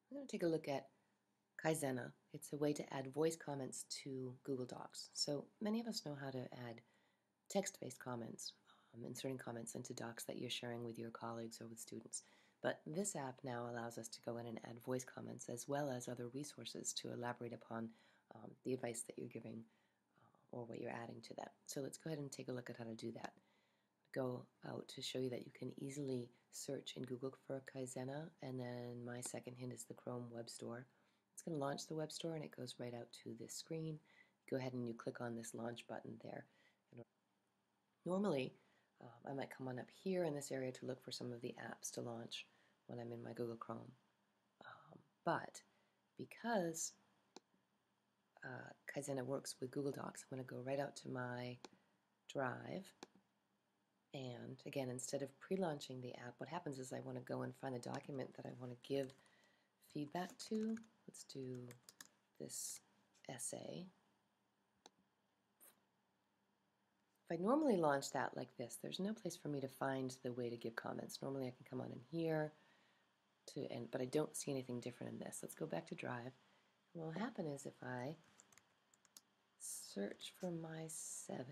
I'm going to take a look at Kaizena. It's a way to add voice comments to Google Docs. So many of us know how to add text-based comments, inserting comments into docs that you're sharing with your colleagues or with students. But this app now allows us to go in and add voice comments as well as other resources to elaborate upon the advice that you're giving or what you're adding to that. So let's go ahead and take a look at how to do that. Go out to show you that you can easily search in Google for Kaizena, and then my second hint is the Chrome Web Store. It's going to launch the web store and it goes right out to this screen. Go ahead and you click on this launch button there. Normally, I might come on up here in this area to look for some of the apps to launch when I'm in my Google Chrome. But because Kaizena works with Google Docs, I'm going to go right out to my Drive. And again, instead of pre-launching the app, what happens is I want to go and find a document that I want to give feedback to. Let's do this essay. If I normally launch that like this, there's no place for me to find the way to give comments. Normally I can come on in here, but I don't see anything different in this. Let's go back to Drive. What will happen is if I search for my 7,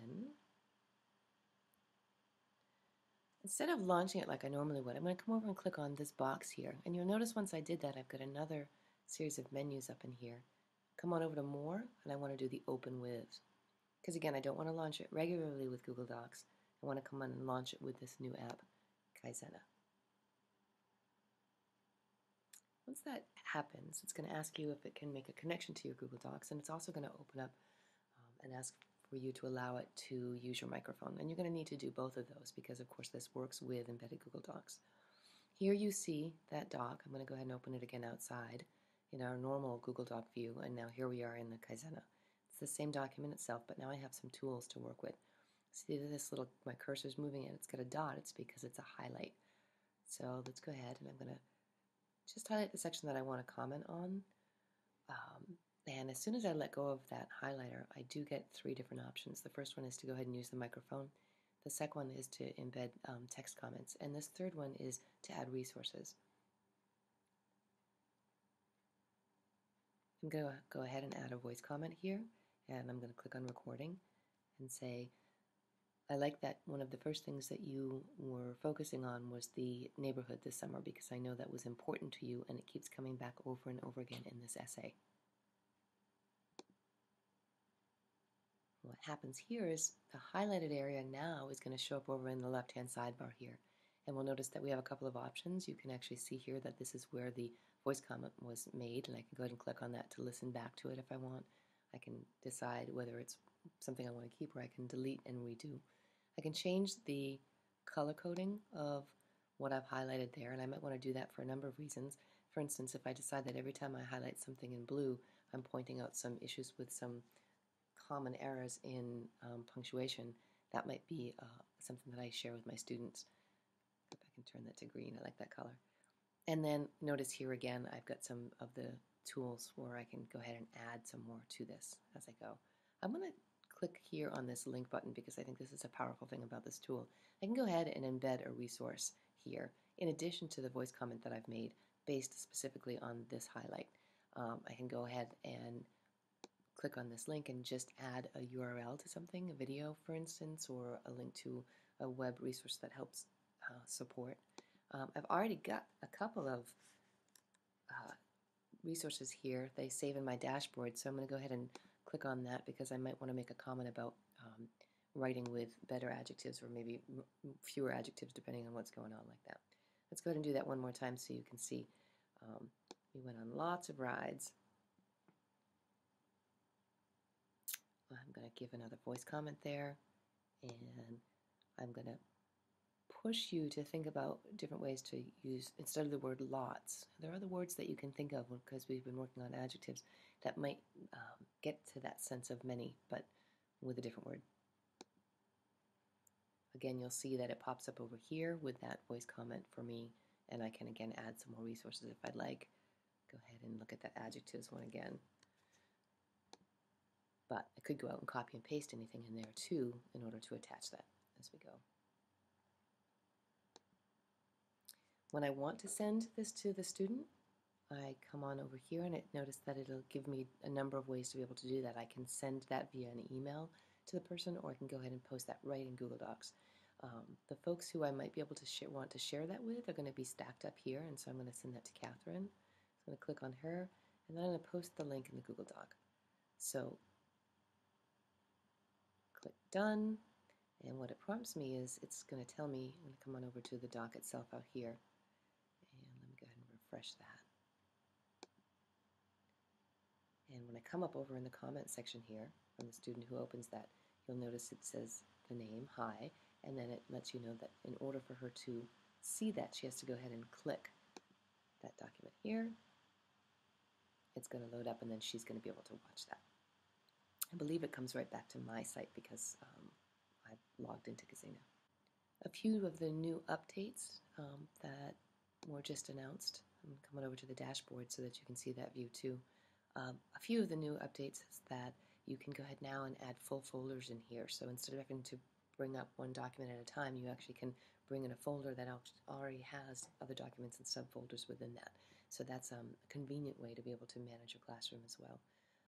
instead of launching it like I normally would, I'm going to come over and click on this box here. And you'll notice once I did that, I've got another series of menus up in here. Come on over to More, and I want to do the Open With. Because again, I don't want to launch it regularly with Google Docs. I want to come on and launch it with this new app, Kaizena. Once that happens, it's going to ask you if it can make a connection to your Google Docs, and it's also going to open up and ask for you to allow it to use your microphone. And you're going to need to do both of those because, of course, this works with embedded Google Docs. Here you see that doc. I'm going to go ahead and open it again outside in our normal Google Doc view, and now here we are in the Kaizena. It's the same document itself, but now I have some tools to work with. See this little, my cursor's moving and it's got a dot. It's because it's a highlight. So let's go ahead and I'm going to just highlight the section that I want to comment on. And as soon as I let go of that highlighter, I do get 3 different options. The first one is to go ahead and use the microphone. The second one is to embed text comments. And this third one is to add resources. I'm going to go ahead and add a voice comment here. And I'm going to click on recording and say, I like that one of the first things that you were focusing on was the neighborhood this summer because I know that was important to you and it keeps coming back over and over again in this essay. What happens here is the highlighted area now is going to show up over in the left-hand sidebar here. And we'll notice that we have a couple of options. You can actually see here that this is where the voice comment was made, and I can go ahead and click on that to listen back to it if I want. I can decide whether it's something I want to keep or I can delete and redo. I can change the color coding of what I've highlighted there, and I might want to do that for a number of reasons. For instance, if I decide that every time I highlight something in blue, I'm pointing out some issues with some common errors in punctuation, that might be something that I share with my students. If I can turn that to green, I like that color. And then notice here again, I've got some of the tools where I can go ahead and add some more to this as I go. I'm going to click here on this link button because I think this is a powerful thing about this tool. I can go ahead and embed a resource here in addition to the voice comment that I've made based specifically on this highlight. I can go ahead and click on this link and just add a URL to something, a video for instance, or a link to a web resource that helps support. I've already got a couple of resources here. They save in my dashboard, so I'm going to go ahead and click on that because I might want to make a comment about writing with better adjectives or maybe fewer adjectives depending on what's going on like that. Let's go ahead and do that one more time so you can see. We went on lots of rides. I'm going to give another voice comment there, and I'm going to push you to think about different ways to use, instead of the word lots, there are other words that you can think of because we've been working on adjectives that might get to that sense of many, but with a different word. Again, you'll see that it pops up over here with that voice comment for me, and I can again add some more resources if I'd like. Go ahead and look at that adjectives one again. But I could go out and copy and paste anything in there too in order to attach that as we go. When I want to send this to the student, I come on over here and notice that it'll give me a number of ways to be able to do that. I can send that via an email to the person, or I can go ahead and post that right in Google Docs. The folks who I might be able to want to share that with are going to be stacked up here, and so I'm going to send that to Catherine. So I'm going to click on her, and then I'm going to post the link in the Google Doc. So click Done, and what it prompts me is it's going to tell me, I'm going to come on over to the doc itself out here, and let me go ahead and refresh that. And when I come up over in the comment section here, from the student who opens that, you'll notice it says the name, hi, and then it lets you know that in order for her to see that, she has to go ahead and click that document here. It's going to load up, and then she's going to be able to watch that. I believe it comes right back to my site because I've logged into Kaizena. A few of the new updates that were just announced. I'm coming over to the dashboard so that you can see that view too. A few of the new updates is that you can go ahead now and add full folders in here. So instead of having to bring up one document at a time, you actually can bring in a folder that already has other documents and subfolders within that. So that's a convenient way to be able to manage your classroom as well.